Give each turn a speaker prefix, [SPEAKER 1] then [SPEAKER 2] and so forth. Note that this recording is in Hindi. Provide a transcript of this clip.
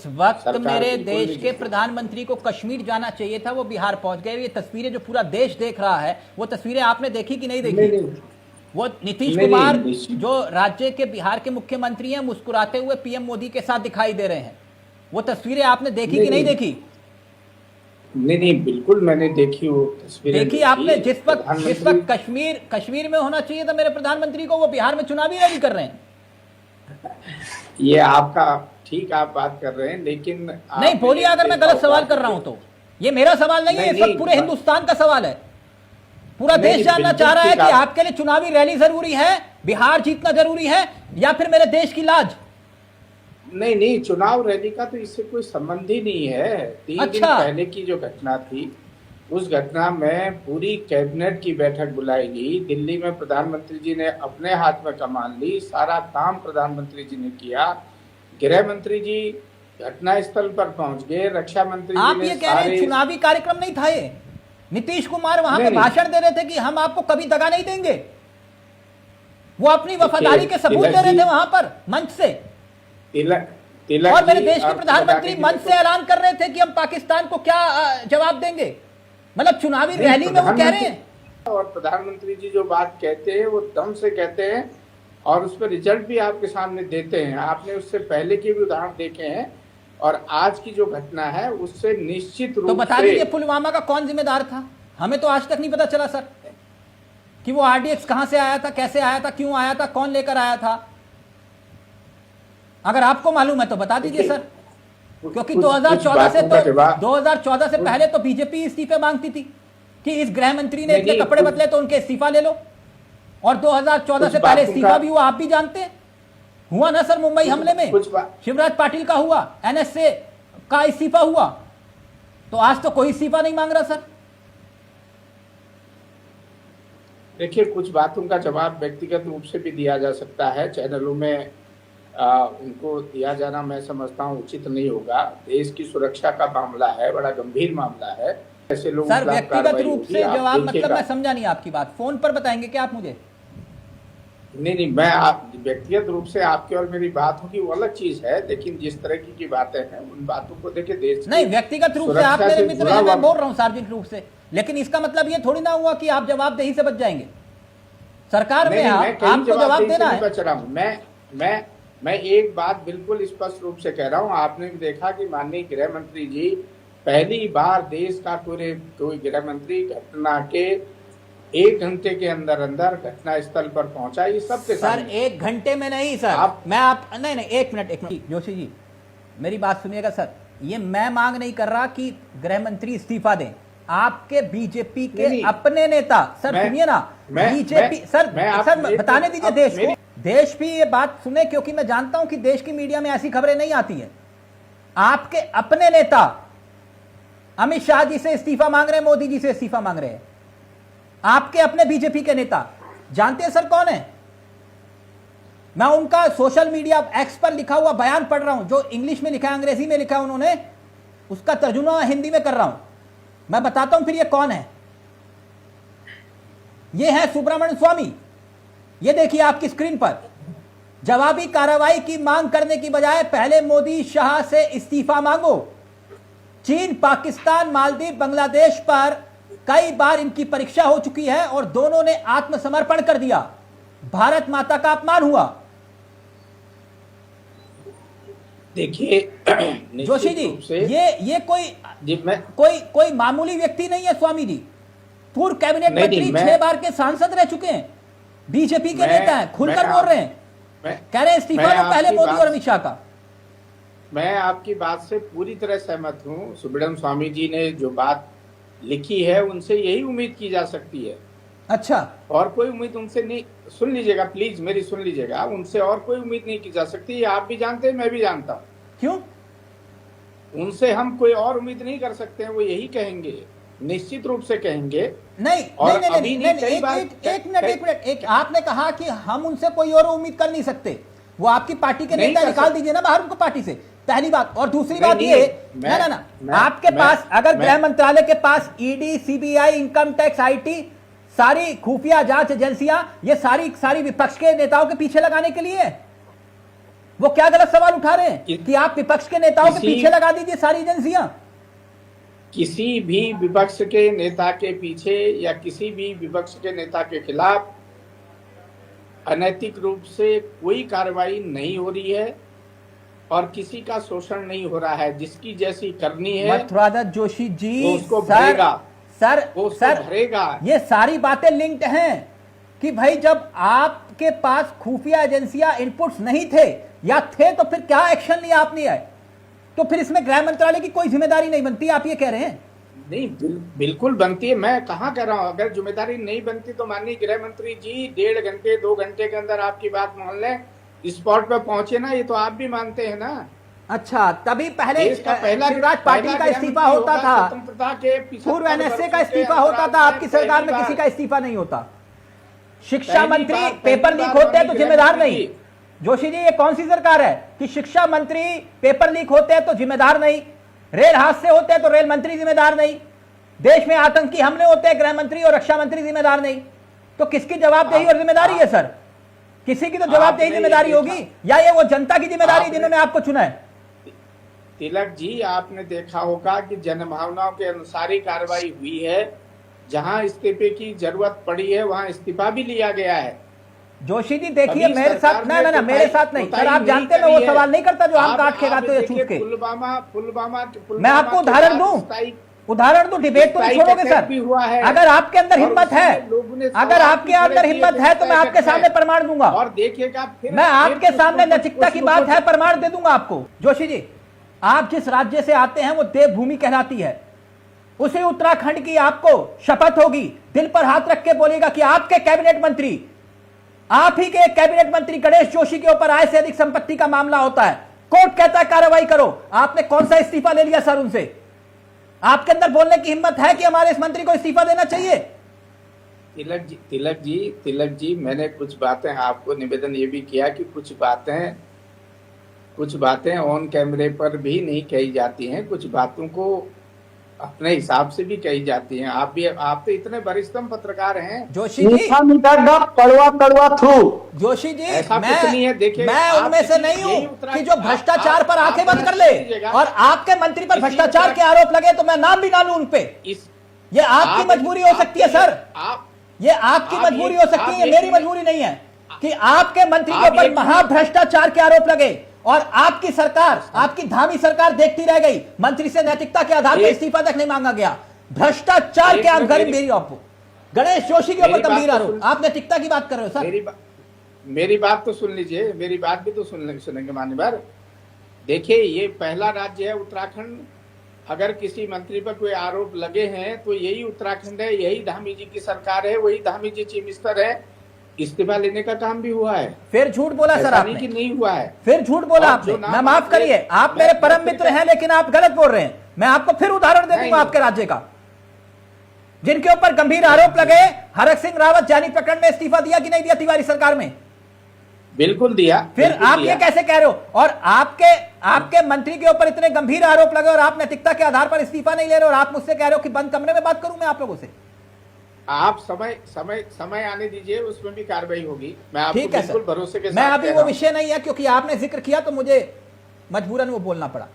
[SPEAKER 1] जिस वक्त मेरे
[SPEAKER 2] बिल्कुल
[SPEAKER 1] देश
[SPEAKER 2] नहीं
[SPEAKER 1] के
[SPEAKER 2] जीती।
[SPEAKER 1] प्रधानमंत्री को कश्मीर जाना चाहिए था वो बिहार पहुंच गए। ये तस्वीरें जो पूरा देश देख रहा है, वो तस्वीरें आपने देखी कि नहीं देखी?
[SPEAKER 2] नहीं नहीं
[SPEAKER 1] वो नीतीश
[SPEAKER 2] नहीं नहीं,
[SPEAKER 1] कुमार
[SPEAKER 2] निश्चित।
[SPEAKER 1] जो राज्य के बिहार के मुख्यमंत्री हैं, मुस्कुराते हुए पीएम मोदी के साथ दिखाई दे रहे हैं। वो तस्वीरें आपने देखी
[SPEAKER 2] नहीं
[SPEAKER 1] कि नहीं
[SPEAKER 2] नहीं
[SPEAKER 1] देखी?
[SPEAKER 2] नहीं नहीं, बिल्कुल मैंने देखी, वो तस्वीरें
[SPEAKER 1] देखी आपने?
[SPEAKER 2] देखी।
[SPEAKER 1] जिस वक्त
[SPEAKER 2] प्रधानमंत्री,
[SPEAKER 1] कश्मीर में होना चाहिए था मेरे प्रधानमंत्री को, वो बिहार में चुनावी रैली कर रहे हैं।
[SPEAKER 2] ये आपका ठीक, आप बात कर रहे हैं, लेकिन
[SPEAKER 1] नहीं बोलिए अगर मैं गलत सवाल कर रहा हूं तो। ये मेरा सवाल नहीं है, इस वक्त पूरे हिंदुस्तान का सवाल है। पूरा देश जानना चाह रहा है कि आपके लिए चुनावी रैली जरूरी है, बिहार जीतना जरूरी है, या फिर मेरे देश की लाज?
[SPEAKER 2] नहीं नहीं, चुनाव रैली का तो इससे कोई संबंध ही नहीं है। 3 दिन पहले की जो घटना थी, उस घटना में पूरी कैबिनेट की बैठक बुलाई गई। दिल्ली में प्रधानमंत्री जी ने अपने हाथ में कमान ली, सारा काम प्रधानमंत्री जी ने किया। गृह मंत्री जी घटना स्थल पर पहुंच गए, रक्षा मंत्री जी
[SPEAKER 1] आप
[SPEAKER 2] ने
[SPEAKER 1] ये कह रहे हैं चुनावी कार्यक्रम नहीं था ये? नीतीश कुमार वहां पे भाषण दे रहे थे कि हम आपको कभी दगा नहीं देंगे। वो अपनी वफादारी के सबूत दे रहे थे वहां पर मंच से।
[SPEAKER 2] तिलक
[SPEAKER 1] और मेरे देश के प्रधानमंत्री मंच से ऐलान कर रहे थे कि हम पाकिस्तान को क्या जवाब देंगे। मतलब चुनावी रैली में वो कह रहे हैं।
[SPEAKER 2] और प्रधानमंत्री जी जो बात कहते हैं वो दम से कहते हैं, और उस पर रिजल्ट भी आपके सामने देते हैं। आपने उससे पहले के भी उदाहरण देखे हैं, और आज की जो घटना है उससे निश्चित रूप से।
[SPEAKER 1] तो बता दीजिए पुलवामा का कौन जिम्मेदार था? हमें तो आज तक नहीं पता चला सर कि वो आरडीएक्स कहां से आया था, कैसे आया था, क्यों आया था, कौन लेकर आया था। अगर आपको मालूम है तो बता दीजिए सर, क्योंकि 2014 से पहले तो बीजेपी इस्तीफे मांगती थी कि इस गृह मंत्री ने इतने कपड़े बदले तो उनके इस्तीफा ले लो। और 2014 से पहले इस्तीफा भी हुआ, आप भी जानते हैं। हुआ ना सर, मुंबई हमले में शिवराज पाटिल का हुआ, एनएसए का इस्तीफा हुआ। तो आज तो कोई इस्तीफा नहीं मांग रहा सर।
[SPEAKER 2] देखिए, कुछ बातों का जवाब व्यक्तिगत रूप से भी दिया जा सकता है, चैनलों में उनको दिया जाना मैं समझता हूँ उचित नहीं होगा। देश की सुरक्षा का मामला है, बड़ा गंभीर मामला है। ऐसे लोग
[SPEAKER 1] सर व्यक्तिगत रूप से जवाब, मतलब मैं समझा नहीं आपकी बात। फोन पर बताएंगे क्या आप मुझे?
[SPEAKER 2] नहीं, मैं आप व्यक्तिगत रूप से आपकी और मेरी बात होगी वो अलग चीज है, लेकिन जिस तरह की बातें हैं उन बातों को देखे देश
[SPEAKER 1] नहीं, व्यक्तिगत रूप से आप मेरे मित्र हैं, मैं बोल रहा हूँ सार्वजनिक रूप से। लेकिन इसका मतलब ये थोड़ी ना हुआ कि आप जवाबदेही से बच जाएंगे। सरकार में आपको जवाब देना है।
[SPEAKER 2] बच रहा हूँ मैं एक बात बिल्कुल स्पष्ट रूप से कह रहा हूँ। आपने भी देखा कि माननीय गृह मंत्री जी पहली बार देश का कोई गृह मंत्री घटना के 1 घंटे के अंदर घटना स्थल पर पहुंचा। ये सबके
[SPEAKER 1] सर 1 घंटे में नहीं सर, नहीं 1 मिनट जोशी जी मेरी बात सुनिएगा सर। ये मैं मांग नहीं कर रहा कि गृह मंत्री इस्तीफा दें। आपके बीजेपी के अपने नेता, सर सुनिए ना, बीजेपी सर बताने दीजिए देश को। देश भी ये बात सुने, क्योंकि मैं जानता हूं कि देश की मीडिया में ऐसी खबरें नहीं आती हैं। आपके अपने नेता अमित शाह जी से इस्तीफा मांग रहे हैं, मोदी जी से इस्तीफा मांग रहे हैं। आपके अपने बीजेपी के नेता जानते हैं सर कौन है? मैं उनका सोशल मीडिया एक्स पर लिखा हुआ बयान पढ़ रहा हूं, जो इंग्लिश में लिखा है, अंग्रेजी में लिखा है उन्होंने, उसका तर्जुमा हिंदी में कर रहा हूं। मैं बताता हूं फिर ये कौन है। ये है सुब्रमण्यम स्वामी। ये देखिए आपकी स्क्रीन पर। जवाबी कार्रवाई की मांग करने की बजाय पहले मोदी शाह से इस्तीफा मांगो। चीन, पाकिस्तान, मालदीव, बांग्लादेश पर कई बार इनकी परीक्षा हो चुकी है और दोनों ने आत्मसमर्पण कर दिया। भारत माता का अपमान हुआ।
[SPEAKER 2] देखिए
[SPEAKER 1] जोशी जी, ये कोई मामूली व्यक्ति नहीं है स्वामी जी। पूर्व कैबिनेट मंत्री, 6 बार के सांसद रह चुके हैं, बीजेपी के नेता हैं, खुलकर बोल रहे हैं, कह रहे हैं इस्तीफा दो पहले मोदी और अमित शाह का।
[SPEAKER 2] मैं आपकी बात से पूरी तरह सहमत हूं। सुब्रमण्यम स्वामी जी ने जो बात लिखी है उनसे यही उम्मीद की जा सकती है।
[SPEAKER 1] अच्छा,
[SPEAKER 2] और कोई उम्मीद उनसे नहीं, सुन लीजिएगा प्लीज, मेरी सुन लीजिएगा, उनसे और कोई उम्मीद नहीं की जा सकती। आप भी जानते हैं, मैं भी जानता हूं।
[SPEAKER 1] क्यों?
[SPEAKER 2] उनसे हम कोई और उम्मीद नहीं कर सकते हैं। वो यही कहेंगे, निश्चित रूप से कहेंगे।
[SPEAKER 1] नहीं, एक मिनट, आपने कहा कि हम उनसे कोई और उम्मीद कर नहीं सकते। वो आपकी पार्टी के नेता, निकाल दीजिए ना बाहर उनको पार्टी से, पहली बात। और दूसरी बात ये, ना आपके पास अगर गृह मंत्रालय के पास ED, CBI, income tax, IT, सारी खुफिया जांच एजेंसियां, ये सारी विपक्ष के नेताओं के पीछे लगाने के लिए है। वो क्या गलत सवाल उठा रहे हैं कि आप विपक्ष के नेताओं के पीछे लगा दीजिए सारी एजेंसियां?
[SPEAKER 2] किसी भी विपक्ष के नेता के पीछे या किसी भी विपक्ष के नेता के खिलाफ अनैतिक रूप से कोई कार्रवाई नहीं हो रही है और किसी का शोषण नहीं हो रहा है। जिसकी जैसी करनी है
[SPEAKER 1] मथुरादत्त जोशी जी,
[SPEAKER 2] वो उसको भरेगा,
[SPEAKER 1] सर
[SPEAKER 2] भरेगा।
[SPEAKER 1] ये सारी बातें लिंक्ड हैं कि भाई जब आपके पास खुफिया एजेंसियां इनपुट्स नहीं थे या थे तो फिर क्या एक्शन लिया आपने है? तो फिर इसमें गृह मंत्रालय की कोई जिम्मेदारी नहीं बनती, आप ये कह रहे हैं?
[SPEAKER 2] नहीं, बिल्कुल बनती है। मैं कहाँ कह रहा हूँ अगर जिम्मेदारी नहीं बनती तो माननीय गृह मंत्री जी 1.5 घंटे 2 घंटे के अंदर आपकी बात मान लें, स्पॉट पे पहुंचे ना, ये तो आप भी मानते हैं ना।
[SPEAKER 1] अच्छा, तभी पहले शिवराज पाटिल का इस्तीफा होता था, पूर्व एनएसए का इस्तीफा होता था, आपकी सरकार में किसी का इस्तीफा नहीं होता। शिक्षा मंत्री पेपर लीक होते हैं तो जिम्मेदार नहीं। जोशी जी, ये कौन सी सरकार है कि शिक्षा मंत्री पेपर लीक होते हैं तो जिम्मेदार नहीं, रेल हादसे होते हैं तो रेल मंत्री जिम्मेदार नहीं, देश में आतंकी हमले होते हैं गृह मंत्री और रक्षा मंत्री जिम्मेदार नहीं? तो किसकी जवाबदेही और जिम्मेदारी है सर? किसी की तो जवाबदेही जिम्मेदारी होगी, या ये वो जनता की जिम्मेदारी जिन्होंने आपको चुना है?
[SPEAKER 2] तिलक जी, आपने देखा होगा कि जनभावनाओं के अनुसार ही कार्रवाई हुई है। जहां इस्तीफे की जरूरत पड़ी है वहां इस्तीफा भी लिया गया है।
[SPEAKER 1] जोशी जी देखिए, मेरे साथ ना मेरे साथ नहीं सर, आप जानते हैं मैं वो सवाल नहीं करता जो हम काट के खाते हैं छूट के।
[SPEAKER 2] पुलवामा
[SPEAKER 1] मैं आपको उदाहरण दूं, डिबेट तो नहीं छोड़ोगे सर? अगर आपके अंदर हिम्मत है, अगर आपके अंदर हिम्मत है तो मैं आपके सामने प्रमाण दूंगा,
[SPEAKER 2] और देखिएगा
[SPEAKER 1] मैं आपके सामने नैतिकता की बात है, प्रमाण दे दूंगा आपको। जोशी जी, आप जिस राज्य से आते हैं वो देवभूमि कहलाती है, उसी उत्तराखंड की आपको शपथ होगी, दिल पर हाथ रख के बोलेगा कि आपके कैबिनेट मंत्री, आप ही के कैबिनेट मंत्री गणेश जोशी के ऊपर आय से अधिक संपत्ति का मामला होता है, कोर्ट कहता है कार्रवाई करो। आपने कौन सा इस्तीफा ले लिया सर उनसे? आपके अंदर बोलने की हिम्मत है कि हमारे इस मंत्री को इस्तीफा देना चाहिए?
[SPEAKER 2] तिलक जी, मैंने कुछ बातें आपको निवेदन ये भी किया कि कुछ बातें ऑन कैमरे पर भी नहीं कही जाती हैं, कुछ बातों को अपने हिसाब से भी कही जाती हैं। आप तो इतने वरिष्ठतम पत्रकार हैं।
[SPEAKER 1] जोशी जी,
[SPEAKER 3] कड़वा थू।
[SPEAKER 1] जोशी जी,
[SPEAKER 2] ऐसा कुछ नहीं है। देखिए,
[SPEAKER 1] मैं उनमें से नहीं हूं कि जो भ्रष्टाचार पर आंखें बंद कर ले, और आपके मंत्री पर भ्रष्टाचार के आरोप लगे तो मैं नाम भी ना लूं उनपे। ये आपकी मजबूरी हो सकती है सर, ये आपकी मजबूरी हो सकती है, ये मेरी मजबूरी नहीं है कि आपके मंत्री के ऊपर महाभ्रष्टाचार के आरोप लगे और आपकी सरकार, आपकी धामी सरकार देखती रह गई। मंत्री से नैतिकता के आधार पर इस्तीफा तक नहीं मांगा गया। भ्रष्टाचार के आधार मेरी आपको गणेश जोशी के ऊपर गंभीर आरोप, आप नैतिकता की बात कर रहे हो सर?
[SPEAKER 2] मेरी बात तो सुन लीजिए, मेरी बात भी तो सुनेंगे मान्यवर। देखिए, ये पहला राज्य है उत्तराखंड, अगर किसी मंत्री पर कोई आरोप लगे हैं तो यही उत्तराखंड है, यही धामी जी की सरकार है, वही धामी जी चीफ मिनिस्टर है। इस्तीफा लेने का काम भी हुआ है।
[SPEAKER 1] फिर झूठ बोला सर आपने
[SPEAKER 2] कि नहीं हुआ है,
[SPEAKER 1] फिर झूठ बोला आपने। मैं माफ करिए, आप मेरे परम मित्र हैं लेकिन आप गलत बोल रहे हैं। मैं आपको फिर उदाहरण दे दूंगा आपके राज्य का, जिनके ऊपर गंभीर आरोप लगे। हरक सिंह रावत जानी प्रकरण में इस्तीफा दिया कि नहीं दिया तिवारी सरकार में?
[SPEAKER 2] बिल्कुल दिया।
[SPEAKER 1] फिर आप ये कैसे कह रहे हो? और आपके मंत्री के ऊपर इतने गंभीर आरोप लगे और आप नैतिकता के आधार पर इस्तीफा नहीं ले रहे, और आप मुझसे कह रहे हो कि बंद कमरे में बात करूं मैं आप लोगों से?
[SPEAKER 2] आप समय आने दीजिए, उसमें भी कार्रवाई होगी। मैं आपको बिल्कुल भरोसे के साथ
[SPEAKER 1] मैं अभी वो विषय नहीं है, क्योंकि आपने जिक्र किया तो मुझे मजबूरन वो बोलना पड़ा।